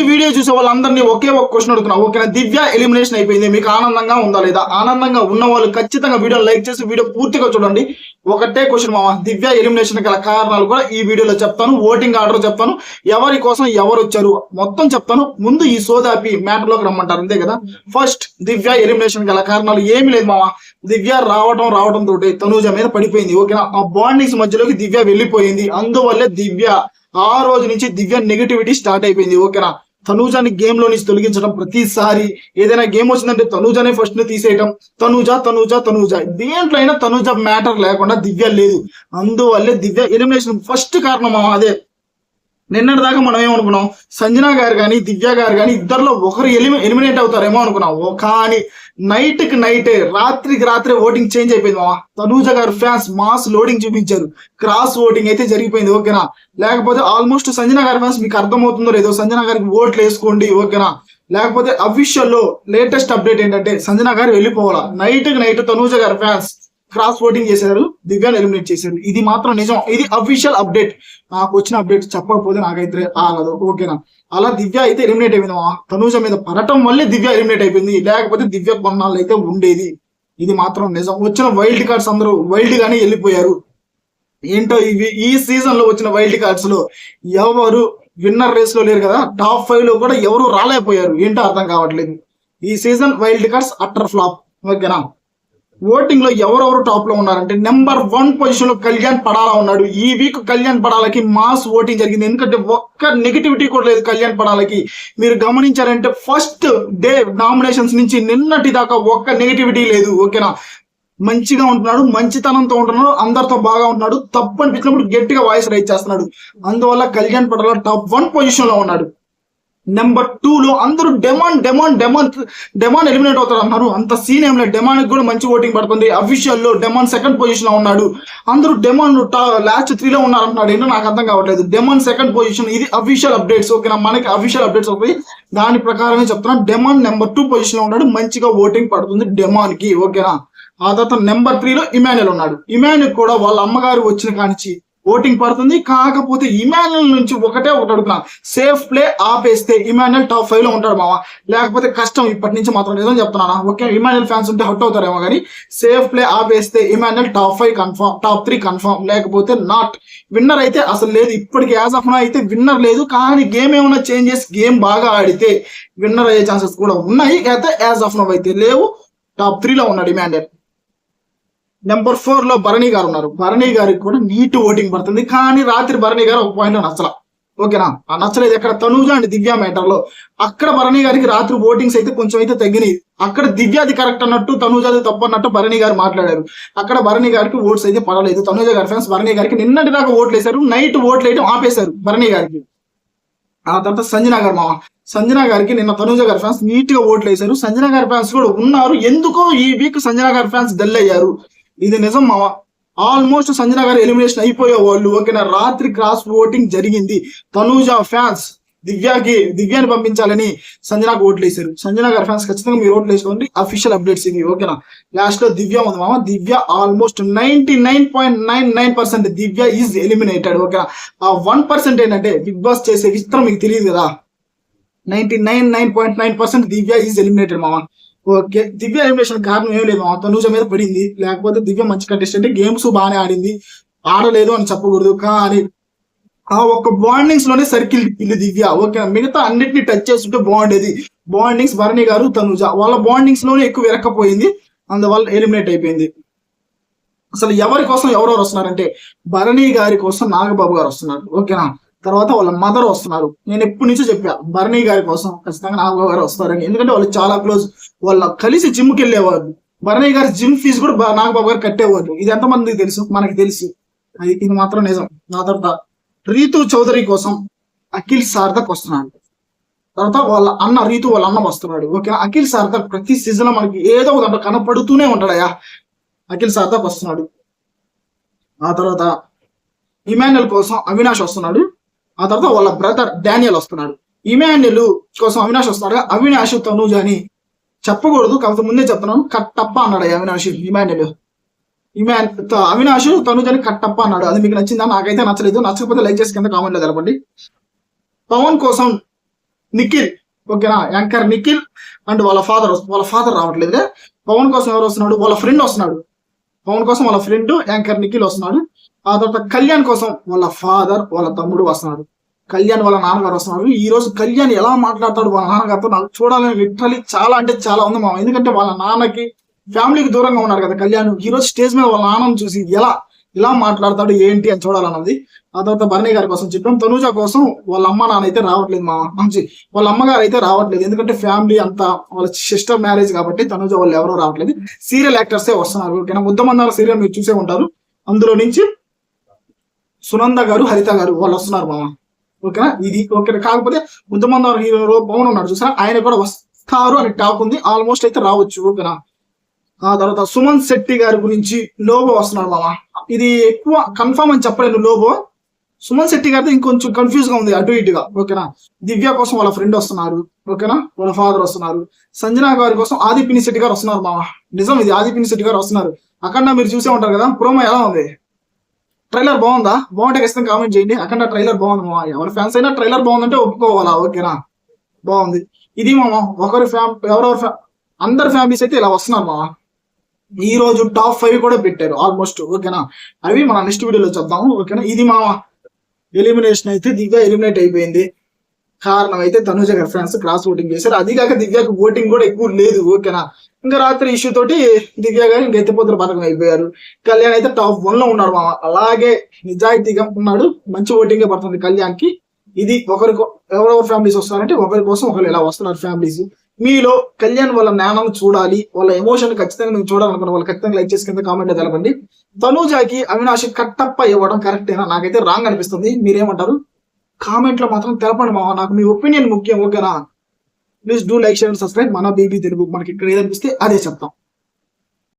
Video చూసే వాళ్ళందరినీ ఒకే ఒక క్వశ్చన్ అడుగుతున్నా. ఓకేనా, దివ్య ఎలిమినేషన్ అయిపోయింది, మీకు ఆనందంగా ఉందా లేదా? ఆనందంగా ఉన్న వాళ్ళు ఖచ్చితంగా వీడియో లైక్ చేసి వీడియో పూర్తిగా చూడండి. ఒకటే క్వశ్చన్ మామ, దివ్య ఎలిమినేషన్ గల కారణాలు కూడా ఈ వీడియోలో చెప్తాను, ఓటింగ్ ఆర్డర్ చెప్తాను, ఎవరి కోసం ఎవరు వచ్చారు మొత్తం చెప్తాను. ముందు ఈ సోదాపి మ్యాటర్ లోకి రమ్మంటారు అంతే కదా. ఫస్ట్ దివ్య ఎలిమినేషన్ గల కారణాలు ఏమి లేదు మామ. దివ్య రావడం తోటి తనూజ మీద పడిపోయింది. ఓకేనా, ఆ బాండింగ్స్ మధ్యలోకి దివ్య వెళ్ళిపోయింది. అందువల్లే దివ్య ఆ రోజు నుంచి దివ్య నెగిటివిటీ స్టార్ట్ అయిపోయింది. ఓకేనా, తనూజాని గేమ్ లో నుంచి తొలగించడం, ప్రతిసారి ఏదైనా గేమ్ వచ్చిందంటే తనూజానే ఫస్ట్ ని తీసేయడం, తనూజ దేంట్లో అయినా తనూజ మ్యాటర్ లేకుండా దివ్య లేదు. అందువల్లే దివ్య ఎలిమినేషన్ ఫస్ట్ కారణం అదే. నిన్నటి దాకా మనం ఏమనుకున్నాం, సంజనా గారు కానీ దివ్య గారు కానీ ఇద్దరిలో ఒకరు ఎలిమినేట్ అవుతారేమో అనుకున్నాం. కానీ నైట్ కి నైటే, రాత్రికి రాత్రే ఓటింగ్ చేంజ్ అయిపోయింది మామ. తనూజ గారు ఫ్యాన్స్ మాస్ లోడింగ్ చూపించారు, క్రాస్ ఓటింగ్ అయితే జరిగిపోయింది. ఓకేనా, లేకపోతే ఆల్మోస్ట్ సంజనా గారి ఫ్యాన్స్ మీకు అర్థమవుతుందో లేదో, సంజనా గారికి ఓట్లు వేసుకోండి. ఓకేనా, లేకపోతే అఫీషియల్ లో లేటెస్ట్ అప్డేట్ ఏంటంటే సంజనా గారు వెళ్ళిపోవాలా. నైట్ కి నైట్ తనూజ గారి ఫ్యాన్స్ క్రాస్ ఓటింగ్ చేశారు, దివ్యాన్ని ఎలిమినేట్ చేశారు. ఇది మాత్రం నిజం, ఇది అఫీషియల్ అప్డేట్. నాకు వచ్చిన అప్డేట్ చెప్పకపోతే నాకైతే ఆగదు. ఓకేనా, అలా దివ్య అయితే ఎలిమినేట్ అయిపోయింది. తనూజ మీద పడటం వల్లే దివ్య ఎలిమినేట్ అయిపోయింది, లేకపోతే దివ్య కొన్నాళ్ళు అయితే ఉండేది. ఇది మాత్రం నిజం. వచ్చిన వైల్డ్ కార్డ్స్ అందరూ వైల్డ్ గానే వెళ్ళిపోయారు. ఏంటో ఇవి ఈ సీజన్ లో వచ్చిన వైల్డ్ కార్డ్స్ లో ఎవరు విన్నర్ రేస్ లో లేరు కదా. టాప్ 5 లో కూడా ఎవరు రాలేకపోయారు. ఏంటో అర్థం కావట్లేదు. ఈ season wild cards utter flop. ఓకేనా, ఓటింగ్ లో ఎవరెవరు టాప్ లో ఉన్నారంటే నెంబర్ 1 పొజిషన్ లో కళ్యాణ్ పడాలా ఉన్నాడు. ఈ వీక్ కళ్యాణ్ పడాలకి మాస్ ఓటింగ్ జరిగింది. ఎందుకంటే ఒక్క నెగిటివిటీ కూడా లేదు కళ్యాణ్ పడాలకి. మీరు గమనించారంటే ఫస్ట్ డే నామినేషన్స్ నుంచి నిన్నటి దాకా ఒక్క నెగిటివిటీ లేదు. ఓకేనా, మంచిగా ఉంటున్నాడు, మంచితనంతో ఉంటున్నాడు, అందరితో బాగా ఉంటున్నాడు. తప్పు అనిపించినప్పుడు గట్టిగా వాయిస్ రైజ్ చేస్తున్నాడు. అందువల్ల కళ్యాణ్ పడాల టాప్ 1 పొజిషన్ లో ఉన్నాడు. నెంబర్ 2 లో అందరూ డెమాన్ ఎలిమినేట్ అవుతారు అన్నారు. అంత సీన్ ఏం లేదు, డెమాన్ కూడా మంచి ఓటింగ్ పడుతుంది. అఫీషియల్ లో డెమాన్ 2nd పొజిషన్ లో ఉన్నాడు. అందరూ డెమాన్ లాస్ట్ 3 లో ఉన్నారు అంటున్నాడు. ఏంటో నాకు అర్థం కావట్లేదు. డెమాన్ 2nd పొజిషన్, ఇది అఫీషియల్ అప్డేట్స్. ఓకేనా, మనకి అఫీషియల్ అప్డేట్స్ అవుతాయి, దాని ప్రకారమే చెప్తున్నాను. డెమాన్ నెంబర్ 2 పొజిషన్ లో ఉన్నాడు, మంచిగా ఓటింగ్ పడుతుంది డెమాన్ కి. ఓకేనా, ఆ తర్వాత నెంబర్ 3 లో ఇమాన్యుల్ ఉన్నాడు. ఇమాన్యుల్ కూడా వాళ్ళ అమ్మగారు వచ్చిన కానించి ఓటింగ్ పడుతుంది. కాకపోతే ఇమాన్యుల్ నుంచి ఒకటి అడుగుతున్నా, సేఫ్ ప్లే ఆపేస్తే ఇమాన్యుల్ టాప్ 5 లో ఉంటాడు మామ. లేకపోతే కష్టం. ఇప్పటి నుంచి మాత్రం నిజం చెప్తున్నానా. ఓకే, ఇమాన్యుల్ ఫ్యాన్స్ ఉంటే హట్ అవుతారేమో కానీ సేఫ్ ప్లే ఆపేస్తే Emmanuel top 5 confirm, top 3 confirm. లేకపోతే నాట్. విన్నర్ అయితే అసలు లేదు. ఇప్పటికి యాజ్ ఆఫ్ నౌ అయితే విన్నర్ లేదు. కానీ గేమ్ ఏమైనా చేంజెస్, గేమ్ బాగా ఆడితే విన్నర్ అయ్యే ఛాన్సెస్ కూడా ఉన్నాయి. అయితే యాజ్ ఆఫ్ నౌ అయితే లేవు. టాప్ 3 లో ఉన్నాడు ఇమాన్యుల్. నెంబర్ 4 లో భరణి గారు ఉన్నారు. భరణి గారికి కూడా నీట్ ఓటింగ్ పడుతుంది. కానీ రాత్రి భరణి గారు ఒక పాయింట్ లో నచ్చల. ఓకేనా, ఆ నచ్చలేదు ఎక్కడ, తనూజ అండ్ దివ్య మ్యాటర్ లో. అక్కడ భరణి గారికి రాత్రి ఓటింగ్స్ అయితే కొంచెం అయితే తగ్గినాయి. అక్కడ దివ్యాది కరెక్ట్ అన్నట్టు, తనూజది తప్పు అన్నట్టు భరణి గారు మాట్లాడారు. అక్కడ భరణి గారికి ఓట్స్ అయితే పడలేదు. తనూజ గారి ఫ్యాన్స్ భరణి గారికి నిన్నటి దాకా ఓట్లు వేశారు, నైట్ ఓట్లు వేయడం ఆపేశారు భరణి గారికి. ఆ తర్వాత సంజనా గారు మామ, సంజనా గారికి నిన్న తనూజ గారి ఫ్యాన్స్ నీట్ గా ఓట్లు వేశారు. సంజనా గారి ఫ్యాన్స్ కూడా ఉన్నారు. ఎందుకో ఈ వీక్ సంజనా గారి ఫ్యాన్స్ డల్ అయ్యారు. ఇది నిజం మామ. ఆల్మోస్ట్ సంజనా గారు ఎలిమినేషన్ అయిపోయేవాళ్ళు. ఓకేనా, రాత్రి క్రాస్ ఓటింగ్ జరిగింది. తనూజ ఫ్యాన్స్ దివ్యాని పంపించాలని సంజనాకు ఓట్లు వేశారు. సంజనా గారి ఫ్యాన్స్ ఖచ్చితంగా మీరు ఓట్లు వేసుకోండి. అఫీషియల్ అప్డేట్స్ ఇవి. ఓకేనా, లాస్ట్ లో దివ్య ఉంది మామ. దివ్య ఆల్మోస్ట్ 99.99% దివ్య ఈజ్ ఎలిమినేటెడ్. ఓకేనా, ఆ 1% ఏంటంటే బిగ్ బాస్ చేసే విచిత్రం మీకు తెలియదు కదా. 99.9% దివ్య ఈజ్ ఎలిమినేటెడ్ మామ. ఓకే, దివ్య ఎలిమినేషన్ కారణం ఏం లేదు, తనూజ మీద పడింది. లేకపోతే దివ్య మంచి కంటెస్టెంట్, గేమ్స్ బాగానే ఆడింది, ఆడలేదు అని చెప్పకూడదు. కానీ ఆ ఒక్క బాండింగ్స్ లోనే సర్కిల్ తిప్పింది దివ్య. ఓకే, మిగతా అన్నిటిని టచ్ చేస్తుంటే బాగుండేది. బాండింగ్స్ భరణి గారు తనూజ వాళ్ళ బాండింగ్స్ లోనే ఎక్కువ విరక్కపోయింది. అందువల్ల ఎలిమినేట్ అయిపోయింది. అసలు ఎవరి కోసం ఎవరెవరు వస్తున్నారంటే భరణి గారి కోసం నాగబాబు గారు వస్తున్నారు. ఓకేనా, తర్వాత వాళ్ళ మదర్ వస్తున్నారు. నేను ఎప్పటి నుంచో చెప్పా భరణి గారి కోసం ఖచ్చితంగా నాగబాబు గారు వస్తారని. ఎందుకంటే వాళ్ళు చాలా క్లోజ్, వాళ్ళ కలిసి జిమ్కి వెళ్ళేవారు. భరణి గారి జిమ్ ఫీజు కూడా నాగబాబు గారు కట్టేవారు. ఇది ఎంతమందికి తెలుసు, మనకి తెలుసు. ఇది మాత్రం నిజం. నా తర్వాత రీతు చౌదరి కోసం అఖిల్ సార్థక్ వస్తున్నాడు. తర్వాత వాళ్ళ అన్న రీతు వాళ్ళ అన్న వస్తున్నాడు. ఓకే, అఖిల్ సార్థక్ ప్రతి సీజన్ లో మనకి ఏదో ఒక దాంట్లో కనపడుతూనే ఉంటాడయా. అఖిల్ సార్థక్ వస్తున్నాడు. ఆ తర్వాత ఇమాన్యుల్ కోసం అవినాష్ వస్తున్నాడు. ఆ తర్వాత వాళ్ళ బ్రదర్ డానియల్ వస్తున్నాడు. ఇమాన్యుల్ కోసం అవినాష్ వస్తున్నాడు. అవినాష్ తనూజ అని చెప్పకూడదు, కాకపోతే ముందే చెప్తున్నాను, కట్టప్ప అన్నాడు అవినాష్. అవినాష్ తనూజ అని కట్టప్ప అన్నాడు. అది మీకు నచ్చిందా? నాకైతే నచ్చలేదు. నచ్చకపోతే లైక్ చేసి కింద కామెంట్ లో తెలపండి. పవన్ కోసం నిఖిల్, ఓకేనా, యాంకర్ నిఖిల్ అండ్ వాళ్ళ ఫాదర్ రావట్లేదు. పవన్ కోసం ఎవరు వస్తున్నాడు, వాళ్ళ ఫ్రెండ్ వస్తున్నాడు. పవన్ కోసం వాళ్ళ ఫ్రెండ్ యాంకర్ నిఖిల్ వస్తున్నాడు. ఆ తర్వాత కళ్యాణ్ కోసం వాళ్ళ ఫాదర్ వాళ్ళ తమ్ముడు వస్తున్నాడు. కళ్యాణ్ వాళ్ళ నాన్నగారు వస్తున్నారు. ఈ రోజు కళ్యాణ్ ఎలా మాట్లాడతాడు వాళ్ళ నాన్నగారితో నాకు చూడాలని లిటరలీ చాలా అంటే చాలా ఉంది మామ. ఎందుకంటే వాళ్ళ నాన్నకి ఫ్యామిలీకి దూరంగా ఉన్నాడు కదా కళ్యాణ్. ఈ రోజు స్టేజ్ మీద వాళ్ళ నాన్నను చూసి ఎలా మాట్లాడతాడు ఏంటి అని చూడాలన్నది. ఆ తర్వాత భరణి గారి కోసం చెప్పాం. తనూజ కోసం వాళ్ళ అమ్మ నాన్న అయితే రావట్లేదు మామ, మంచి వాళ్ళ అమ్మగారు అయితే రావట్లేదు. ఎందుకంటే ఫ్యామిలీ అంతా వాళ్ళ సిస్టర్ మ్యారేజ్ కాబట్టి తనూజ వాళ్ళు ఎవరో రావట్లేదు. సీరియల్ యాక్టర్సే వస్తున్నారు. ఓకేనా, ముద్దమందాల సీరియల్ మీరు చూసే ఉంటారు. అందులో నుంచి సునంద గారు, హరిత గారు వాళ్ళు వస్తున్నారు మామ. ఓకేనా, ఇది ఓకే. కాకపోతే ముద్దమందాల హీరో పవన్ ఉన్నాడు చూసారా, ఆయన కూడా వస్తారు అని టాక్ ఉంది. ఆల్మోస్ట్ అయితే రావచ్చు. ఓకేనా, ఆ తర్వాత సుమన్ శెట్టి గారి గురించి లోబో వస్తున్నాడు మామ. ఇది ఎక్కువ కన్ఫర్మ్ అని చెప్పలేను. లోబో సుమన్ శెట్టి గారితో ఇంకొంచెం కన్ఫ్యూజ్ గా ఉంది అటు ఇటుగా. ఓకేనా, దివ్య కోసం వాళ్ళ ఫ్రెండ్ వస్తున్నారు. ఓకేనా, వాళ్ళ ఫాదర్ వస్తున్నారు. సంజనా గారి కోసం ఆది పిని శెట్టి గారు వస్తున్నారు మామ. నిజం, ఇది ఆది పిని శెట్టి గారు వస్తున్నారు. అక్కడ మీరు చూసే ఉంటారు కదా, ప్రోమో ఎలా ఉంది, ట్రైలర్ బాగుందా? బాగుంటే ఖచ్చితంగా కామెంట్ చేయండి. అక్కడ ట్రైలర్ బాగుంది మామ. ఎవరి ఫ్యాన్స్ అయినా ట్రైలర్ బాగుందంటే ఒప్పుకోవాలా. ఓకేనా, బాగుంది. ఇది మామ అందరి ఫ్యామిలీస్ అయితే ఇలా వస్తున్నారు మామ. ఈ రోజు టాప్ 5 కూడా పెట్టారు ఆల్మోస్ట్. ఓకేనా, అవి మన నెక్స్ట్ వీడియోలో చూద్దాము. ఓకేనా, ఇది మామ ఎలిమినేషన్ అయితే దివ్య ఎలిమినేట్ అయిపోయింది. కారణం అయితే తనుజ గారి ఫ్రెండ్స్ క్రాస్ ఓటింగ్ చేశారు. అది కాక దివ్యకు ఓటింగ్ కూడా ఎక్కువ లేదు. ఓకేనా, ఇంకా రాత్రి ఇష్యూ తోటి దివ్య గారు ఇంకా ఎత్తిపోతుల పథకం అయిపోయారు. కళ్యాణ్ అయితే టాప్ 1 లో ఉన్నాడు మామ. అలాగే నిజాయితీగా ఉన్నాడు. మంచి ఓటింగ్ పడుతుంది కళ్యాణ్ కి. ఇది ఎవరెవరు ఫ్యామిలీస్ వస్తున్నారంటే ఒకరి కోసం ఒకరు ఇలా వస్తున్నారు ఫ్యామిలీస్. మీలో కళ్యాణ్ వాళ్ళ నాన్నను చూడాలి, వాళ్ళ ఎమోషన్ ఖచ్చితంగా నేను చూడాలనుకున్న వాళ్ళు ఖచ్చితంగా లైక్ చేసి కింద కామెంట్ తెలపండి. తనూజాకి అవినాష్ కట్టప్ప ఇవ్వడం కరెక్టేనా? నాకైతే రాంగ్ అనిపిస్తుంది. మీరేమంటారు? కామెంట్ లో మాత్రం తెలపండి మామ. నాకు మీ ఒపీనియన్ ముఖ్యం. ఓకేనా, please do like, share, subscribe. మన బీబీ తెలుగు. మనకి ఇక్కడ ఏదనిపిస్తే అదే చెప్తాం.